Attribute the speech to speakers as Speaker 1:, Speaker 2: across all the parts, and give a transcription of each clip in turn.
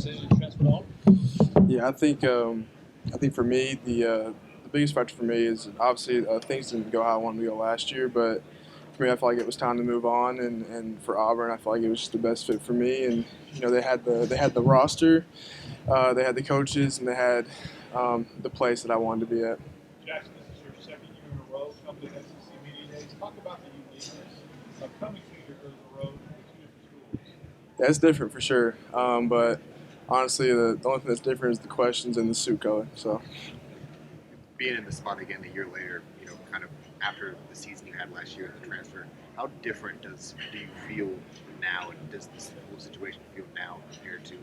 Speaker 1: decision to transfer to Auburn?
Speaker 2: Yeah, I think for me the biggest factor for me is obviously things didn't go how I wanted to go last year, but for me I felt like it was time to move on, and for Auburn I felt like it was just the best fit for me, and they had the roster, they had the coaches, and they had the place that I wanted to be at.
Speaker 1: Jackson, this is your second year in a row coming to SEC Media Days. Talk about the uniqueness of coming 2 years in a row to 2 different schools.
Speaker 2: Yeah, it's different for sure, but honestly the only thing that's different is the questions and the suit color. So.
Speaker 3: Being in the spot again a year later, kind of after the season you had last year, the transfer, how different do you feel now, and does this whole situation feel now compared to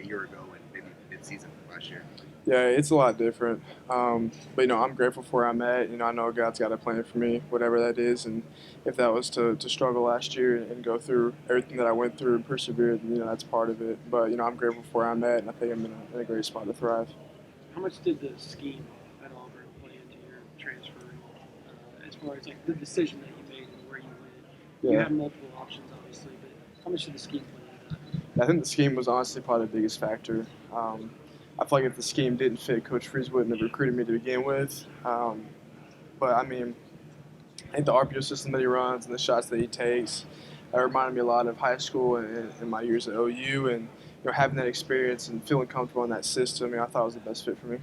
Speaker 3: a year ago and maybe mid-season last year?
Speaker 2: Yeah, it's a lot different. But I'm grateful for where I'm at. I know God's got a plan for me, whatever that is. And if that was to struggle last year and go through everything that I went through and persevere, that's part of it. But I'm grateful for where I'm at, and I think I'm in a great spot to thrive.
Speaker 4: How much did the scheme at Auburn play into your transfer, as far as like the decision that you made and where you went?
Speaker 2: Yeah.
Speaker 4: You had multiple options, obviously, but how much did the scheme play into that?
Speaker 2: I think the scheme was honestly probably the biggest factor. I feel like if the scheme didn't fit, Coach Freeze wouldn't have recruited me to begin with. But I mean, I think the RPO system that he runs and the shots that he takes reminded me a lot of high school and my years at OU, and having that experience and feeling comfortable in that system, I thought it was the best fit for me.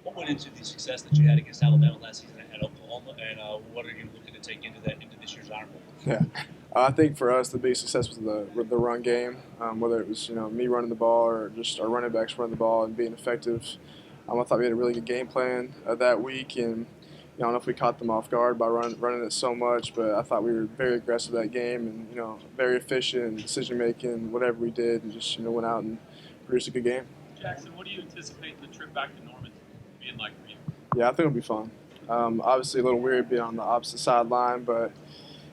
Speaker 1: What went into the success that you had against Alabama last season at Oklahoma, and what are you looking to take into this year's Iron Bowl?
Speaker 2: Yeah, I think for us the biggest success was the run game, whether it was me running the ball or just our running backs running the ball and being effective. I thought we had a really good game plan that week, and I don't know if we caught them off guard by running it so much, but I thought we were very aggressive that game, and very efficient in decision making, whatever we did, and just went out and produced a good game.
Speaker 1: Jackson, what do you anticipate the trip back to Norman being like for you?
Speaker 2: Yeah, I think it'll be fun. Obviously, a little weird being on the opposite sideline, but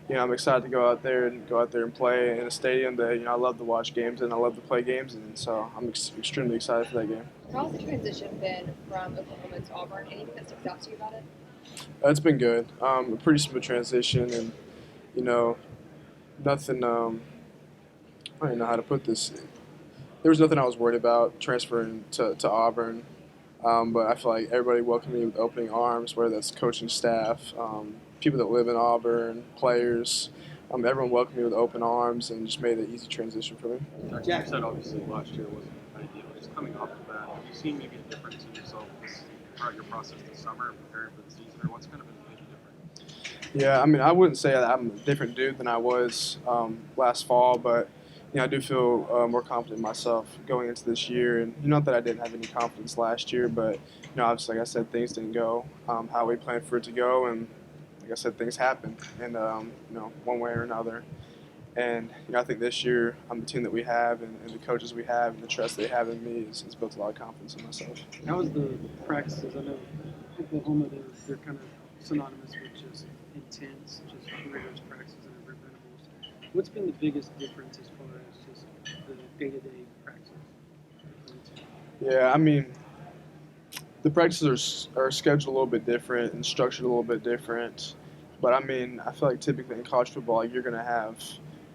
Speaker 2: I'm excited to go out there and play in a stadium that I love to watch games and I love to play games in. So I'm extremely excited for that game.
Speaker 5: How's the transition been from Oklahoma to Auburn? Anything that sticks out to you about it?
Speaker 2: It's been good. A pretty smooth transition, and nothing. I don't even know how to put this. There was nothing I was worried about transferring to Auburn. But I feel like everybody welcomed me with opening arms, whether that's coaching staff, people that live in Auburn, players. Everyone welcomed me with open arms and just made it an easy transition for me.
Speaker 6: Jack said obviously last year wasn't ideal. Just coming off of that, have you seen maybe a difference in yourself throughout your process this summer, preparing for the season, or what's kind of been the major difference?
Speaker 2: Yeah, I wouldn't say that I'm a different dude than I was last fall, but I do feel more confident in myself going into this year. And not that I didn't have any confidence last year, but obviously, like I said, things didn't go how we planned for it to go, and like I said, things happened, and one way or another. And I think this year, the team that we have and the coaches we have and the trust they have in me has built a lot of confidence in myself.
Speaker 4: How was the practices? I know Oklahoma, they're kind of synonymous with just intense, just rigorous practices and preventables. What's been the biggest difference as far as just the day-to-day practices?
Speaker 2: Yeah, the practices are scheduled a little bit different and structured a little bit different. But I feel like typically in college football, you're going to have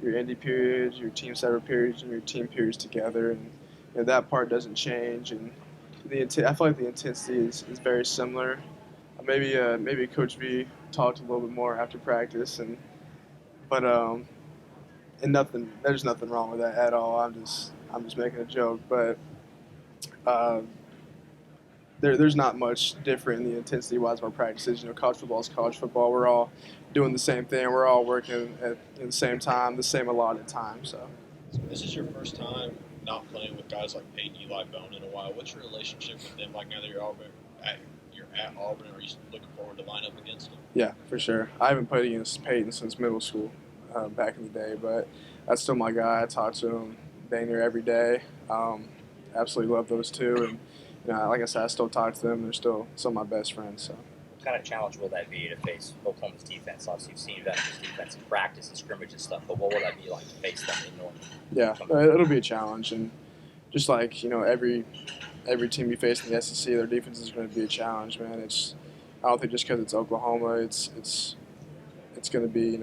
Speaker 2: your indie periods, your team separate periods, and your team periods together, and that part doesn't change. And I feel like the intensity is very similar. Maybe Coach V talked a little bit more after practice, but there's nothing wrong with that at all. I'm just making a joke, but there's not much different in the intensity-wise of our practices. College football is college football. We're all doing the same thing. We're all working at the same time, the same allotted time. So
Speaker 7: this is your first time not playing with guys like Peyton, Eli, Bone in a while. What's your relationship with them? Like now that you're at Auburn, are you looking forward to line up against them?
Speaker 2: Yeah, for sure. I haven't played against Peyton since middle school, back in the day, but that's still my guy. I talk to him dang near every day. Absolutely love those two, and like I said, I still talk to them. They're still some of my best friends. So.
Speaker 8: What kind of challenge will that be to face Oklahoma's defense? Obviously, you've seen that defense in practice and scrimmage and stuff, but what will that be like to face them in Norman?
Speaker 2: Yeah, it'll be a challenge, and just like every team you face in the SEC, their defense is going to be a challenge, man. I don't think just because it's Oklahoma, it's going to be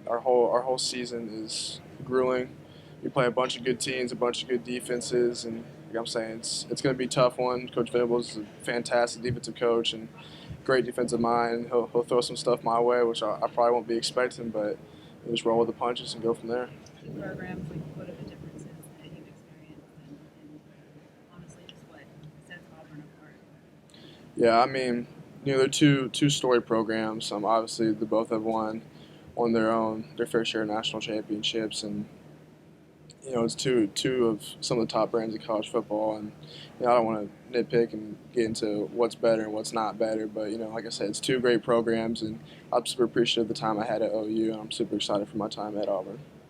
Speaker 2: our whole season is grueling. We play a bunch of good teams, a bunch of good defenses, and like I'm saying, it's going to be a tough one. Coach Venables is a fantastic defensive coach and great defensive mind. He'll throw some stuff my way, which I probably won't be expecting, but just roll with the punches and go from there.
Speaker 9: Programs, like what are the differences that you've experienced, and honestly, just what sets Auburn apart?
Speaker 2: Yeah, I mean, they're two storied programs. Obviously, they both have won on their fair share of national championships, and it's two of some of the top brands of college football. And I don't want to nitpick and get into what's better and what's not better, but like I said, it's two great programs, and I'm super appreciative of the time I had at OU, and I'm super excited for my time at Auburn.